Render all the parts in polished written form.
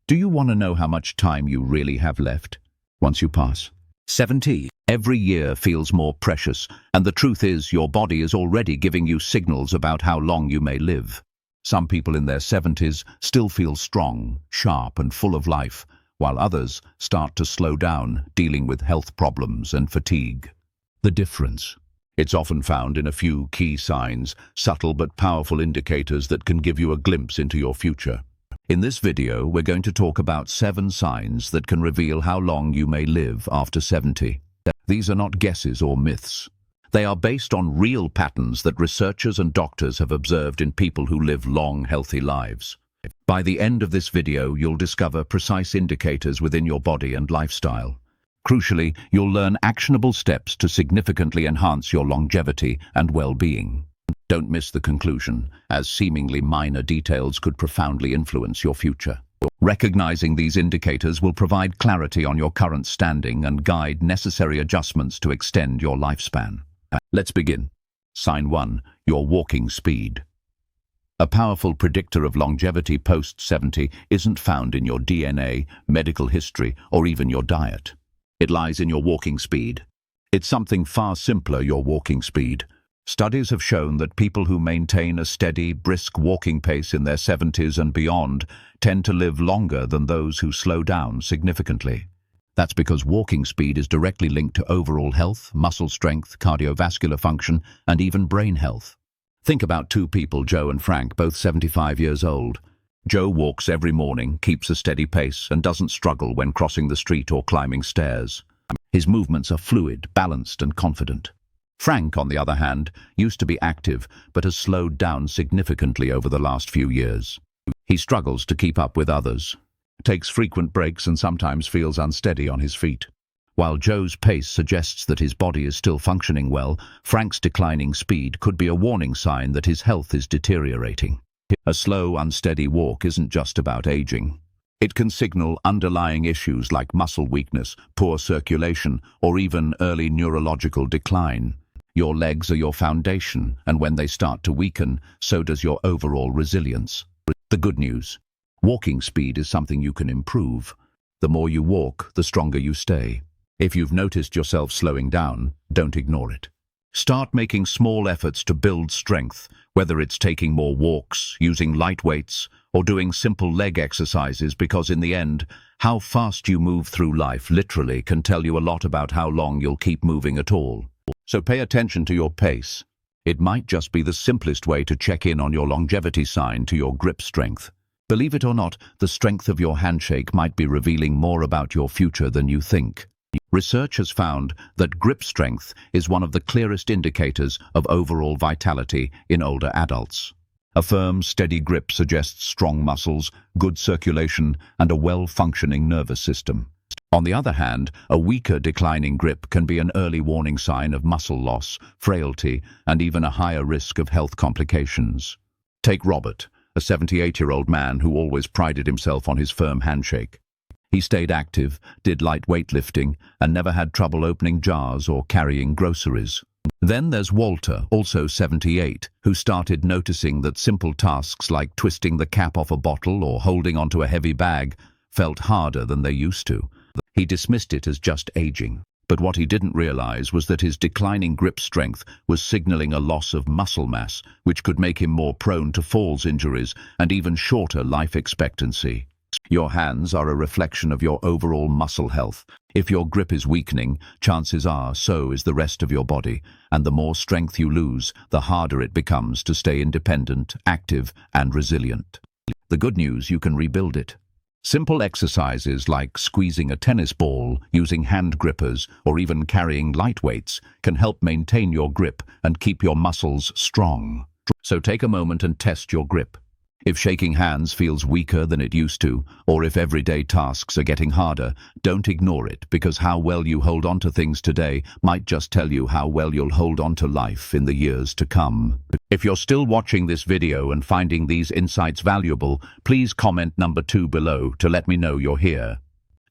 Do you want to know how much time you really have left once you pass 70? Every year feels more precious, and the truth is your body is already giving you signals about how long you may live. Some people in their 70s still feel strong, sharp, and full of life, while others start to slow down, dealing with health problems and fatigue. The difference. It's often found in a few key signs, subtle but powerful indicators that can give you a glimpse into your future. In this video, we're going to talk about 7 signs that can reveal how long you may live after 70. These are not guesses or myths. They are based on real patterns that researchers and doctors have observed in people who live long, healthy lives. By the end of this video, you'll discover precise indicators within your body and lifestyle. Crucially, you'll learn actionable steps to significantly enhance your longevity and well-being. Don't miss the conclusion, as seemingly minor details could profoundly influence your future. Recognizing these indicators will provide clarity on your current standing and guide necessary adjustments to extend your lifespan. Let's begin. Sign 1. Your walking speed. A powerful predictor of longevity post-70 isn't found in your DNA, medical history, or even your diet. It lies in your walking speed. It's something far simpler, your walking speed. Studies have shown that people who maintain a steady, brisk walking pace in their 70s and beyond tend to live longer than those who slow down significantly. That's because walking speed is directly linked to overall health, muscle strength, cardiovascular function, and even brain health. Think about 2 people, Joe and Frank, both 75 years old. Joe walks every morning, keeps a steady pace, and doesn't struggle when crossing the street or climbing stairs. His movements are fluid, balanced, and confident. Frank, on the other hand, used to be active, but has slowed down significantly over the last few years. He struggles to keep up with others, takes frequent breaks, and sometimes feels unsteady on his feet. While Joe's pace suggests that his body is still functioning well, Frank's declining speed could be a warning sign that his health is deteriorating. A slow, unsteady walk isn't just about aging. It can signal underlying issues like muscle weakness, poor circulation, or even early neurological decline. Your legs are your foundation, and when they start to weaken, so does your overall resilience. The good news: walking speed is something you can improve. The more you walk, the stronger you stay. If you've noticed yourself slowing down, don't ignore it. Start making small efforts to build strength, whether it's taking more walks, using light weights, or doing simple leg exercises, because in the end, how fast you move through life literally can tell you a lot about how long you'll keep moving at all. So pay attention to your pace. It might just be the simplest way to check in on your longevity sign to your grip strength. Believe it or not, the strength of your handshake might be revealing more about your future than you think. Research has found that grip strength is one of the clearest indicators of overall vitality in older adults. A firm, steady grip suggests strong muscles, good circulation, and a well-functioning nervous system. On the other hand, a weaker, declining grip can be an early warning sign of muscle loss, frailty, and even a higher risk of health complications. Take Robert, a 78-year-old man who always prided himself on his firm handshake. He stayed active, did light weightlifting, and never had trouble opening jars or carrying groceries. Then there's Walter, also 78, who started noticing that simple tasks like twisting the cap off a bottle or holding onto a heavy bag felt harder than they used to. He dismissed it as just aging, but what he didn't realize was that his declining grip strength was signaling a loss of muscle mass, which could make him more prone to falls injuries and even shorter life expectancy. Your hands are a reflection of your overall muscle health. If your grip is weakening, chances are so is the rest of your body, and the more strength you lose, the harder it becomes to stay independent, active, and resilient. The good news: you can rebuild it. Simple exercises like squeezing a tennis ball, using hand grippers, or even carrying light weights can help maintain your grip and keep your muscles strong. So take a moment and test your grip. If shaking hands feels weaker than it used to, or if everyday tasks are getting harder, don't ignore it, because how well you hold on to things today might just tell you how well you'll hold on to life in the years to come. If you're still watching this video and finding these insights valuable, please comment number 2 below to let me know you're here.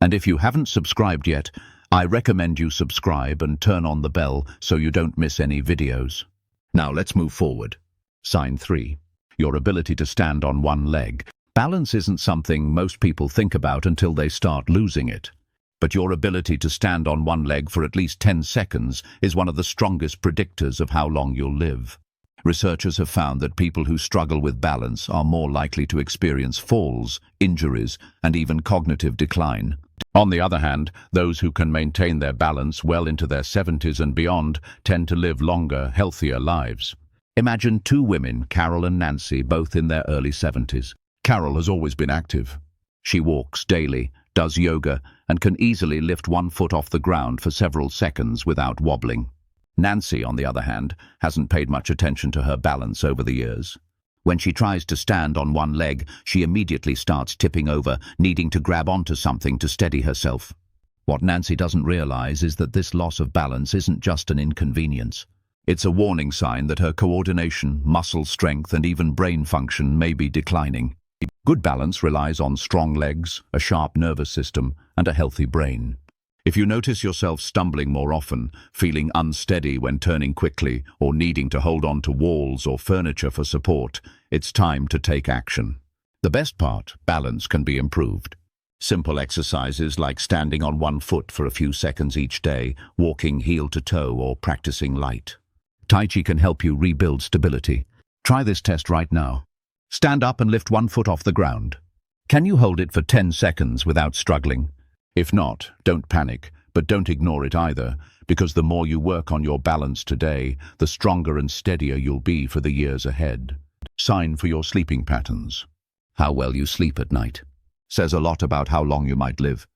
And if you haven't subscribed yet, I recommend you subscribe and turn on the bell so you don't miss any videos. Now let's move forward. Sign 3. Your ability to stand on one leg. Balance isn't something most people think about until they start losing it. But your ability to stand on one leg for at least 10 seconds is one of the strongest predictors of how long you'll live. Researchers have found that people who struggle with balance are more likely to experience falls, injuries, and even cognitive decline. On the other hand, those who can maintain their balance well into their 70s and beyond tend to live longer, healthier lives. Imagine two women, Carol and Nancy, both in their early 70s. Carol has always been active. She walks daily, does yoga, and can easily lift one foot off the ground for several seconds without wobbling. Nancy, on the other hand, hasn't paid much attention to her balance over the years. When she tries to stand on one leg, she immediately starts tipping over, needing to grab onto something to steady herself. What Nancy doesn't realize is that this loss of balance isn't just an inconvenience. It's a warning sign that her coordination, muscle strength, and even brain function may be declining. Good balance relies on strong legs, a sharp nervous system, and a healthy brain. If you notice yourself stumbling more often, feeling unsteady when turning quickly, or needing to hold on to walls or furniture for support, it's time to take action. The best part, balance can be improved. Simple exercises like standing on one foot for a few seconds each day, walking heel to toe, or practicing light. Tai Chi can help you rebuild stability. Try this test right now. Stand up and lift one foot off the ground. Can you hold it for 10 seconds without struggling? If not, don't panic, but don't ignore it either, because the more you work on your balance today, the stronger and steadier you'll be for the years ahead. Sign for your sleeping patterns. How well you sleep at night says a lot about how long you might live.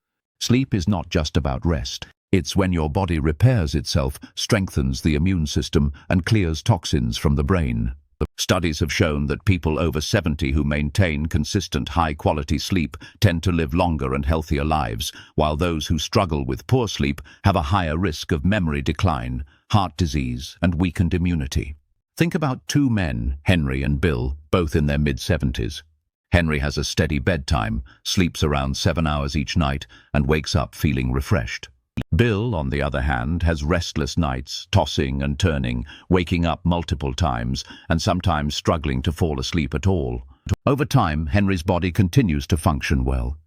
Sleep is not just about rest. It's when your body repairs itself, strengthens the immune system, and clears toxins from the brain. Studies have shown that people over 70 who maintain consistent high-quality sleep tend to live longer and healthier lives, while those who struggle with poor sleep have a higher risk of memory decline, heart disease, and weakened immunity. Think about two men, Henry and Bill, both in their mid-70s. Henry has a steady bedtime, sleeps around 7 hours each night, and wakes up feeling refreshed. Bill, on the other hand, has restless nights, tossing and turning, waking up multiple times, and sometimes struggling to fall asleep at all. Over time, Henry's body continues to function well.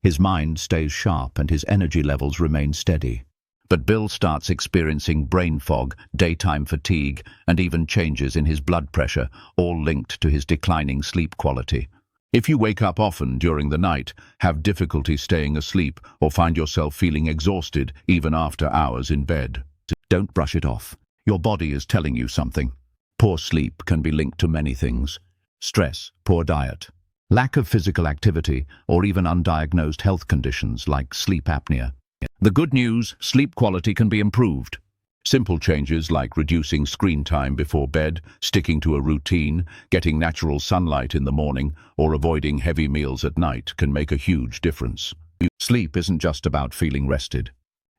His mind stays sharp and his energy levels remain steady. But Bill starts experiencing brain fog, daytime fatigue, and even changes in his blood pressure, all linked to his declining sleep quality. If you wake up often during the night, have difficulty staying asleep, or find yourself feeling exhausted even after hours in bed, don't brush it off. Your body is telling you something. Poor sleep can be linked to many things: stress, poor diet, lack of physical activity, or even undiagnosed health conditions like sleep apnea. The good news, sleep quality can be improved. Simple changes like reducing screen time before bed, sticking to a routine, getting natural sunlight in the morning, or avoiding heavy meals at night can make a huge difference. Sleep isn't just about feeling rested.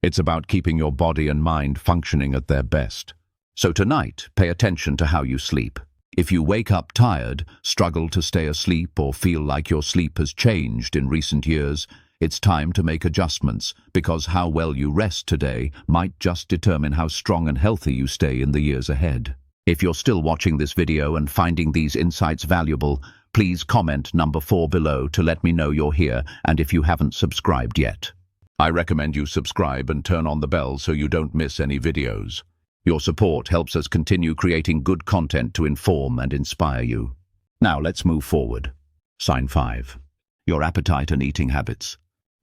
It's about keeping your body and mind functioning at their best. So tonight, pay attention to how you sleep. If you wake up tired, struggle to stay asleep, or feel like your sleep has changed in recent years, it's time to make adjustments, because how well you rest today might just determine how strong and healthy you stay in the years ahead. If you're still watching this video and finding these insights valuable, please comment number 4 below to let me know you're here and if you haven't subscribed yet. I recommend you subscribe and turn on the bell so you don't miss any videos. Your support helps us continue creating good content to inform and inspire you. Now let's move forward. Sign 5. Your appetite and eating habits.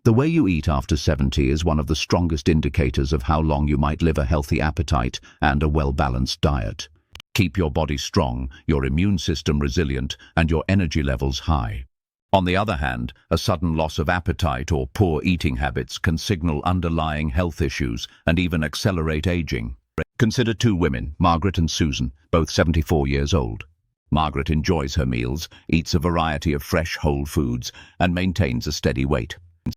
The way you eat after 70 is one of the strongest indicators of how long you might live. A healthy appetite and a well-balanced diet keep your body strong, your immune system resilient, and your energy levels high. On the other hand, a sudden loss of appetite or poor eating habits can signal underlying health issues and even accelerate aging. Consider two women, Margaret and Susan, both 74 years old. Margaret enjoys her meals, eats a variety of fresh, whole foods, and maintains a steady weight.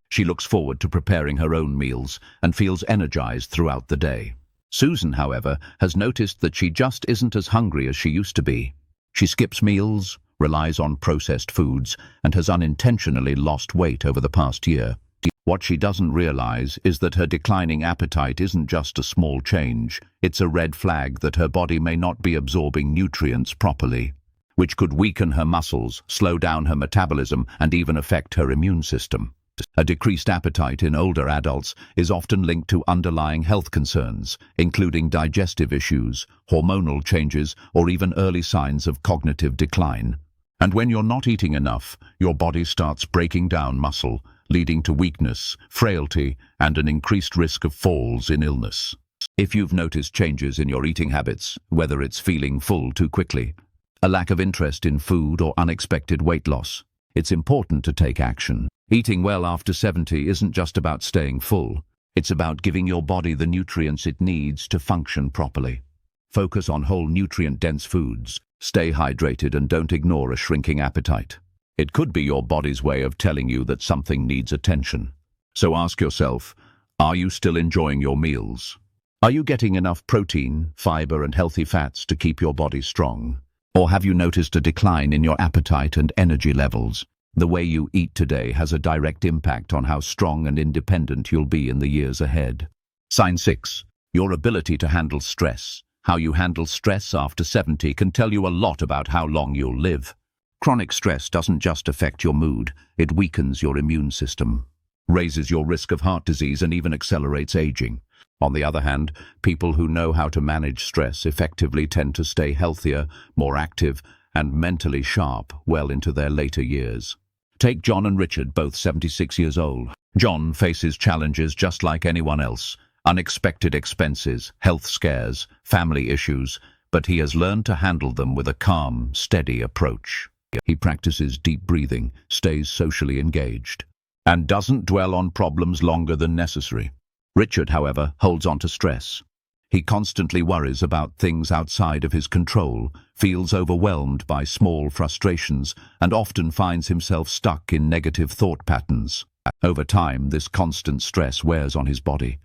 She looks forward to preparing her own meals and feels energized throughout the day. Susan, however, has noticed that she just isn't as hungry as she used to be. She skips meals, relies on processed foods, and has unintentionally lost weight over the past year. What she doesn't realize is that her declining appetite isn't just a small change. It's a red flag that her body may not be absorbing nutrients properly. which could weaken her muscles, slow down her metabolism, and even affect her immune system. A decreased appetite in older adults is often linked to underlying health concerns, including digestive issues, hormonal changes, or even early signs of cognitive decline. And when you're not eating enough, your body starts breaking down muscle, leading to weakness, frailty, and an increased risk of falls in illness. If you've noticed changes in your eating habits, whether it's feeling full too quickly, a lack of interest in food, or unexpected weight loss, it's important to take action. Eating well after 70 isn't just about staying full. It's about giving your body the nutrients it needs to function properly. Focus on whole nutrient-dense foods. Stay hydrated and don't ignore a shrinking appetite. It could be your body's way of telling you that something needs attention. So ask yourself, are you still enjoying your meals? Are you getting enough protein, fiber, and healthy fats to keep your body strong? Or have you noticed a decline in your appetite and energy levels? The way you eat today has a direct impact on how strong and independent you'll be in the years ahead. Sign 6. Your ability to handle stress. How you handle stress after 70 can tell you a lot about how long you'll live. Chronic stress doesn't just affect your mood, it weakens your immune system, raises your risk of heart disease, and even accelerates aging. On the other hand, people who know how to manage stress effectively tend to stay healthier, more active, and mentally sharp well into their later years. Take John and Richard, both 76 years old. John faces challenges just like anyone else. Unexpected expenses, health scares, family issues, but he has learned to handle them with a calm, steady approach. He practices deep breathing, stays socially engaged, and doesn't dwell on problems longer than necessary. Richard, however, holds on to stress. He constantly worries about things outside of his control, feels overwhelmed by small frustrations, and often finds himself stuck in negative thought patterns. Over time, this constant stress wears on his body.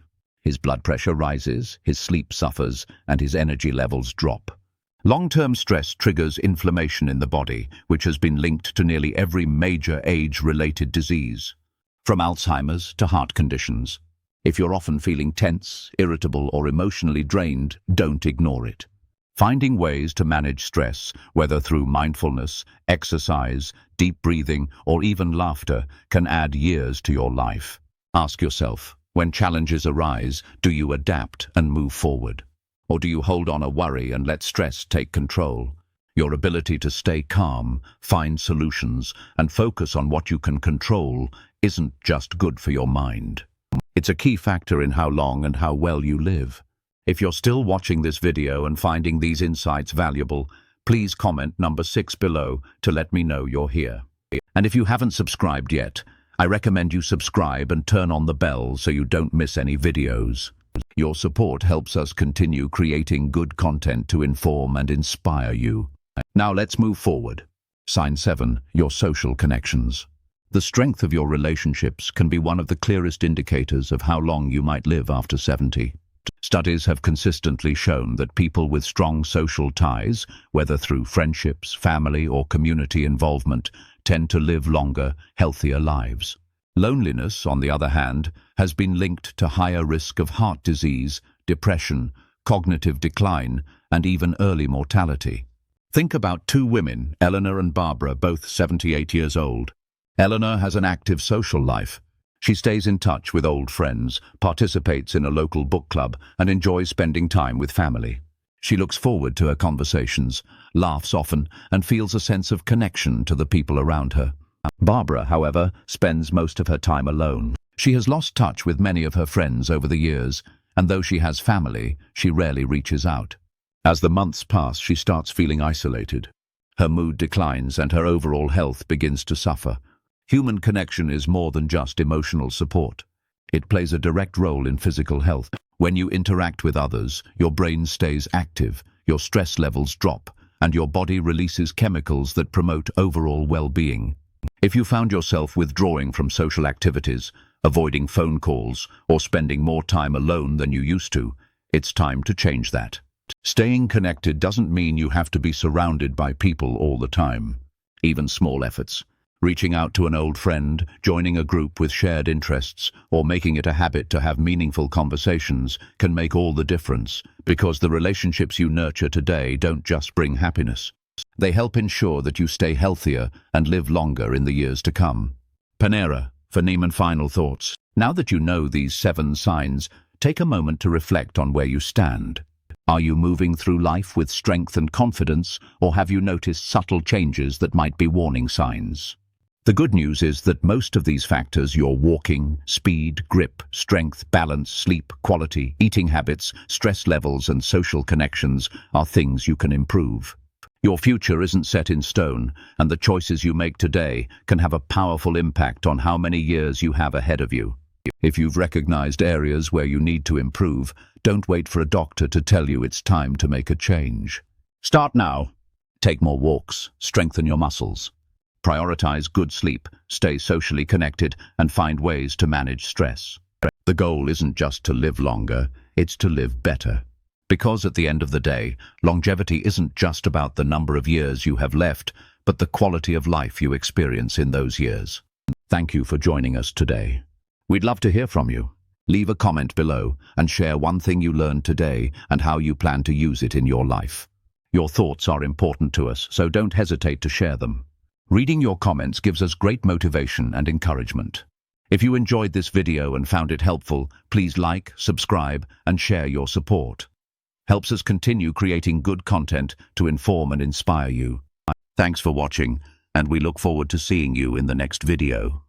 His blood pressure rises, his sleep suffers, and his energy levels drop. Long-term stress triggers inflammation in the body, which has been linked to nearly every major age-related disease, from Alzheimer's to heart conditions. If you're often feeling tense, irritable, or emotionally drained, don't ignore it. Finding ways to manage stress, whether through mindfulness, exercise, deep breathing, or even laughter, can add years to your life. Ask yourself, when challenges arise, do you adapt and move forward? Or do you hold on a worry and let stress take control? Your ability to stay calm, find solutions, and focus on what you can control isn't just good for your mind. It's a key factor in how long and how well you live. If you're still watching this video and finding these insights valuable, please comment number 6 below to let me know you're here. And if you haven't subscribed yet, I recommend you subscribe and turn on the bell so you don't miss any videos. Your support helps us continue creating good content to inform and inspire you. Now let's move forward. Sign 7. Your social connections. The strength of your relationships can be one of the clearest indicators of how long you might live after 70. Studies have consistently shown that people with strong social ties, whether through friendships, family, or community involvement, tend to live longer, healthier lives. Loneliness, on the other hand, has been linked to higher risk of heart disease, depression, cognitive decline, and even early mortality. Think about 2 women, Eleanor and Barbara, both 78 years old. Eleanor has an active social life. She stays in touch with old friends, participates in a local book club, and enjoys spending time with family. She looks forward to her conversations, laughs often, and feels a sense of connection to the people around her. Barbara, however, spends most of her time alone. She has lost touch with many of her friends over the years, and though she has family, she rarely reaches out. As the months pass, she starts feeling isolated. Her mood declines and her overall health begins to suffer. Human connection is more than just emotional support. It plays a direct role in physical health. When you interact with others, your brain stays active, your stress levels drop, and your body releases chemicals that promote overall well-being. If you found yourself withdrawing from social activities, avoiding phone calls, or spending more time alone than you used to, it's time to change that. Staying connected doesn't mean you have to be surrounded by people all the time. Even small efforts, reaching out to an old friend, joining a group with shared interests, or making it a habit to have meaningful conversations can make all the difference, because the relationships you nurture today don't just bring happiness. They help ensure that you stay healthier and live longer in the years to come. Panera, for Neiman final thoughts. Now that you know these 7 signs, take a moment to reflect on where you stand. Are you moving through life with strength and confidence, or have you noticed subtle changes that might be warning signs? The good news is that most of these factors, your walking, speed, grip, strength, balance, sleep, quality, eating habits, stress levels, and social connections, are things you can improve. Your future isn't set in stone, and the choices you make today can have a powerful impact on how many years you have ahead of you. If you've recognized areas where you need to improve, don't wait for a doctor to tell you it's time to make a change. Start now. Take more walks, strengthen your muscles. Prioritize good sleep, stay socially connected, and find ways to manage stress. The goal isn't just to live longer, it's to live better. Because at the end of the day, longevity isn't just about the number of years you have left, but the quality of life you experience in those years. Thank you for joining us today. We'd love to hear from you. Leave a comment below and share one thing you learned today and how you plan to use it in your life. Your thoughts are important to us, so don't hesitate to share them. Reading your comments gives us great motivation and encouragement. If you enjoyed this video and found it helpful, please like, subscribe, and share your support. Helps us continue creating good content to inform and inspire you. Thanks for watching, and we look forward to seeing you in the next video.